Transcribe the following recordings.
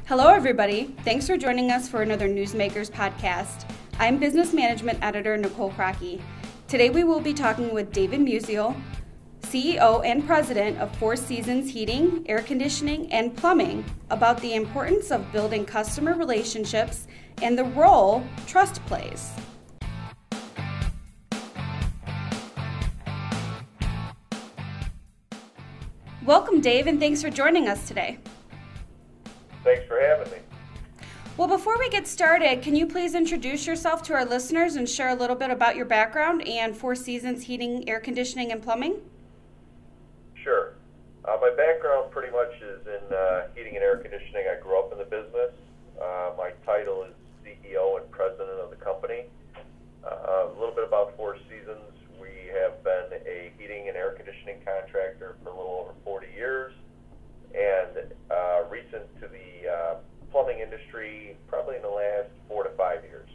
Hello, everybody. Thanks for joining us for another Newsmakers Podcast. I'm Business Management Editor Nicole Krawcke. Today we will be talking with David Musial, CEO and President of Four Seasons Heating, Air Conditioning, and Plumbing, about the importance of building customer relationships and the role trust plays. Welcome, Dave, and thanks for joining us today. Thanks for having me. Well, before we get started, can you please introduce yourself to our listeners and share a little bit about your background and Four Seasons Heating, Air Conditioning, and Plumbing? Sure. My background pretty much is in heating and air conditioning. I grew up in the business. My title is CEO and President of the company. A little bit about Four Seasons. We have been a heating and air conditioning contractor for a little over 40 years. And recent to the plumbing industry, probably in the last 4 to 5 years.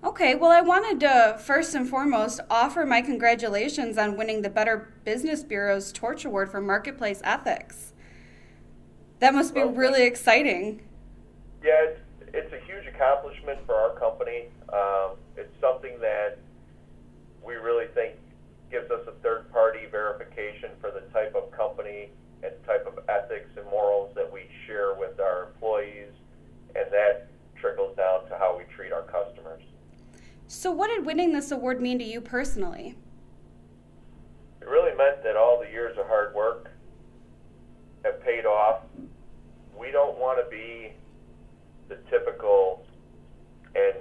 Okay, well, I wanted to first and foremost offer my congratulations on winning the Better Business Bureau's Torch Award for Marketplace Ethics. That must be really exciting. Yeah, it's a huge accomplishment for our company. It's something that we really think gives us a third-party verification for the type of company and type of ethics and morals that we share with our employees, and that trickles down to how we treat our customers. So what did winning this award mean to you personally? It really meant that all the years of hard work have paid off. We don't want to be the typical, and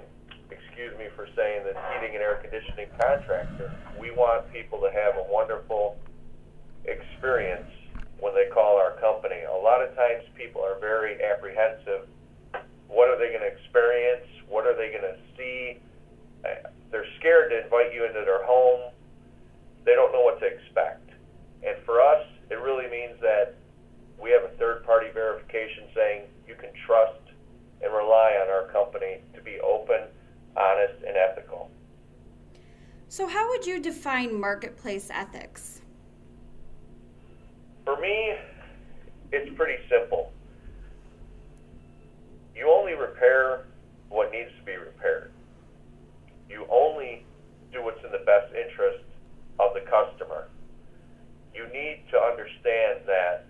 excuse me for saying this, heating and air conditioning contractor. We want people to have a wonderful experience when they call our company. A lot of times people are very apprehensive. What are they going to experience? What are they going to see? They're scared to invite you into their home. They don't know what to expect. And for us, it really means that we have a third-party verification saying you can trust and rely on our company to be open, honest, and ethical. So how would you define marketplace ethics? For me, it's pretty simple. You only repair what needs to be repaired. You only do what's in the best interest of the customer. You need to understand that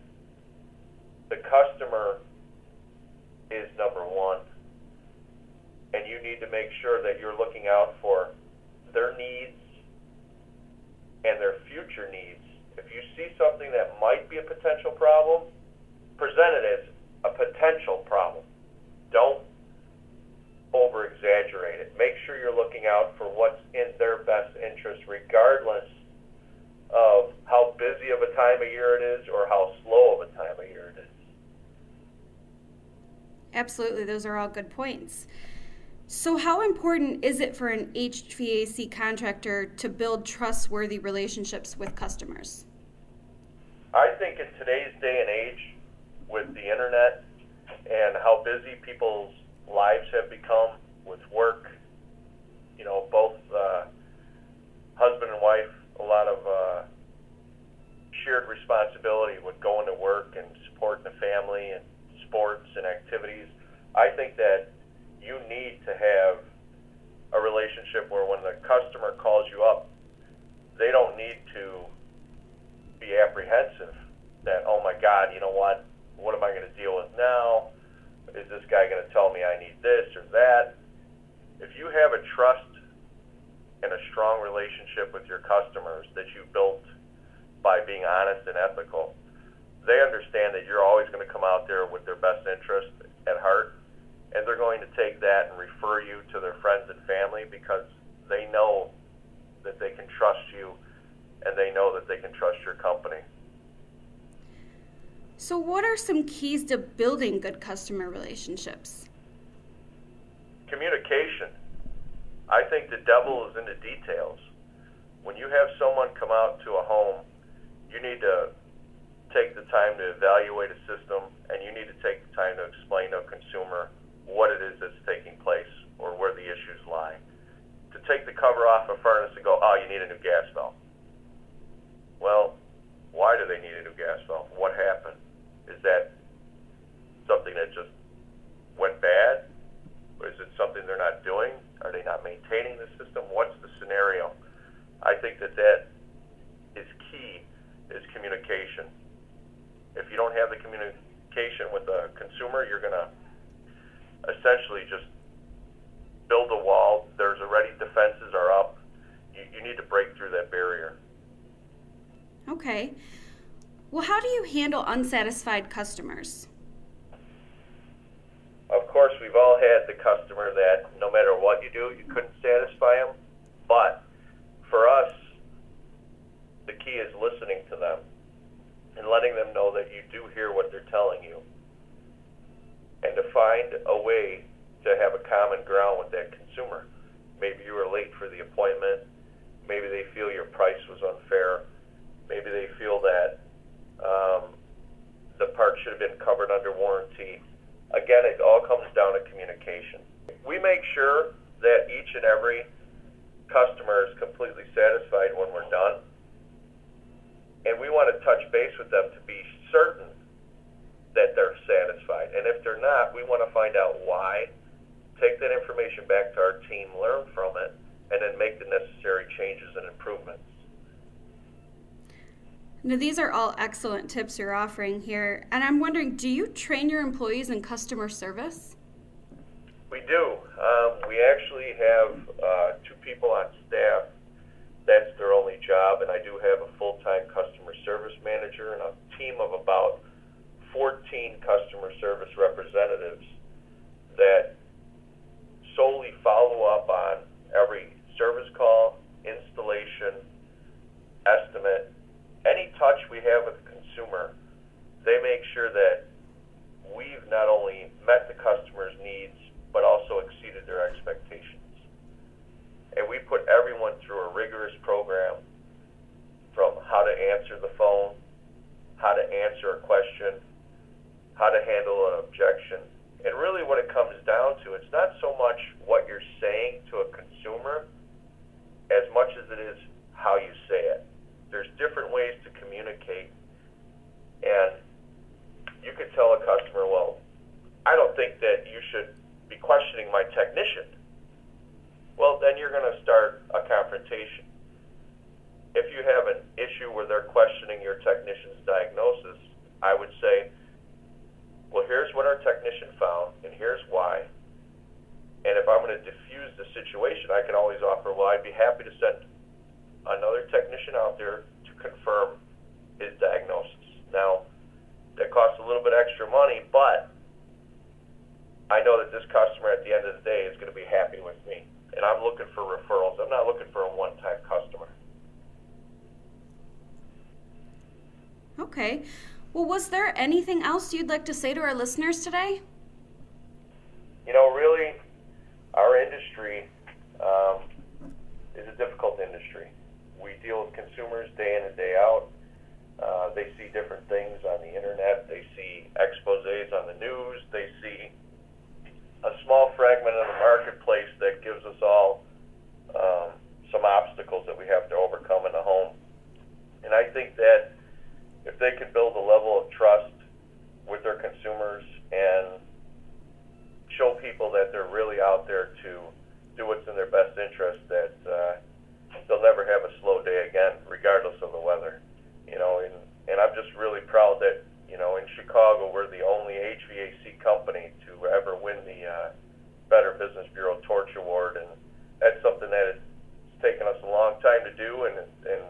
the customer is number one, and you need to make sure that you're looking out for their needs and their future needs. If you see something that might be a potential problem, present it as a potential problem. Don't over-exaggerate it. Make sure you're looking out for what's in their best interest, regardless of how busy of a time of year it is or how slow of a time of year it is. Absolutely, those are all good points. So how important is it for an HVAC contractor to build trustworthy relationships with customers? I think in today's day and age, with the internet and how busy people's lives have become with work, both husband and wife, a lot of shared responsibility with going to work and supporting the family and sports and activities. I think that you need to have a relationship where when the customer calls you up, they don't need to be apprehensive that, oh my God, you know what am I going to deal with now? Is this guy going to tell me I need this or that? If you have a trust and a strong relationship with your customers that you built by being honest and ethical, they understand that you're always going to come out there with their best interest at heart, and they're going to take that and refer you to their friends and family because they know that they can trust you and they know that they can trust your company. So what are some keys to building good customer relationships? Communication. I think the devil is in the details. When you have someone come out to a home, you need to take the time to evaluate a system, and you need to take the time to explain to a consumer what it is that's taking place or where the issues lie. To take the cover off a furnace and go, oh, you need a new gas valve. Well, why do they need a new gas valve? What happened? Is that is communication. If you don't have the communication with the consumer, you're going to essentially just build a wall. There's already defenses are up. You need to break through that barrier. Okay. Well, how do you handle unsatisfied customers? Of course, we've all had the customer that no matter what you do, you couldn't satisfy them. But for us, the key is listening to them and letting them know that you do hear what they're telling you, and to find a way to have a common ground with that consumer. Maybe you were late for the appointment. Maybe they feel your price was unfair. Maybe they feel that the part should have been covered under warranty. Again, it all comes down to communication. We make sure that each and every customer is completely satisfied when we're done. And we want to touch base with them to be certain that they're satisfied. And if they're not, we want to find out why, take that information back to our team, learn from it, and then make the necessary changes and improvements. Now, these are all excellent tips you're offering here. And I'm wondering, do you train your employees in customer service? We do. We actually have 2 people on staff. That's their only job, and I do have a full-time customer service manager and a team of about 14 customer service representatives that solely follow up on every service call, installation, estimate, any touch we have with the consumer. They make sure that we've not only met the customer's needs, but also exceeded their expectations. And we put everyone through a rigorous program, from how to answer the phone, how to answer a question, how to handle an objection. And really what it comes down to, it's not so much what you're saying to a consumer as much as it is how you say it. There's different ways to communicate. And you could tell a customer, well, I don't think that you should be questioning my technician. Well, then you're going to start a confrontation. If you have an issue where they're questioning your technician's diagnosis, I would say, well, here's what our technician found, and here's why. And if I'm going to diffuse the situation, I can always offer, well, I'd be happy to send another technician out there to confirm his diagnosis. Now, that costs a little bit extra money, but I know that this customer at the end of the day is going to be happy with me. And I'm looking for referrals. I'm not looking for a one-time customer. Okay. Well, was there anything else you'd like to say to our listeners today? You know, really, our industry is a difficult industry. We deal with consumers day in and day out. They see different things on the internet. They see exposés on the news. They see a small fragment of the marketplace that gives us all some obstacles that we have to overcome in the home. And I think that if they can build a level of trust with their consumers and show people that they're really out there to do what's in their best interest, that they'll never have a slow day again, regardless of the weather. You know, and I'm just really proud that, you know, in Chicago, we're the only HVAC company to ever win the Better Business Bureau Torch Award, and that's something that has taken us a long time to do, and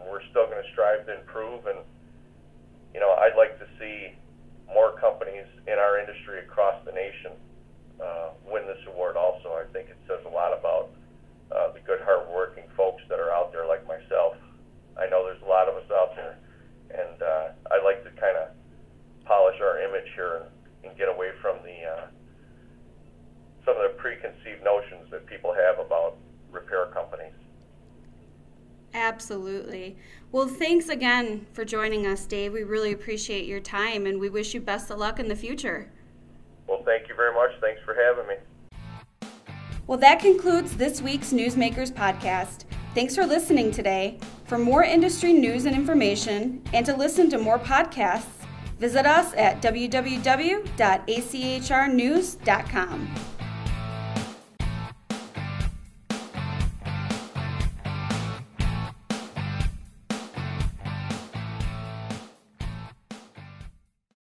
we're still going to strive to improve. And you know, I'd like to see more companies in our industry across the nation win this award also. I think it says a lot about the good, hard-working folks that are out there like myself. I know there's a lot of us out there, and I'd like to kind of polish our image here and get away from some of the preconceived notions that people have about repair companies. Absolutely. Well, thanks again for joining us, Dave. We really appreciate your time, and we wish you best of luck in the future. Well, thank you very much. Thanks for having me. Well, that concludes this week's Newsmakers Podcast. Thanks for listening today. For more industry news and information, and to listen to more podcasts, visit us at www.achrnews.com.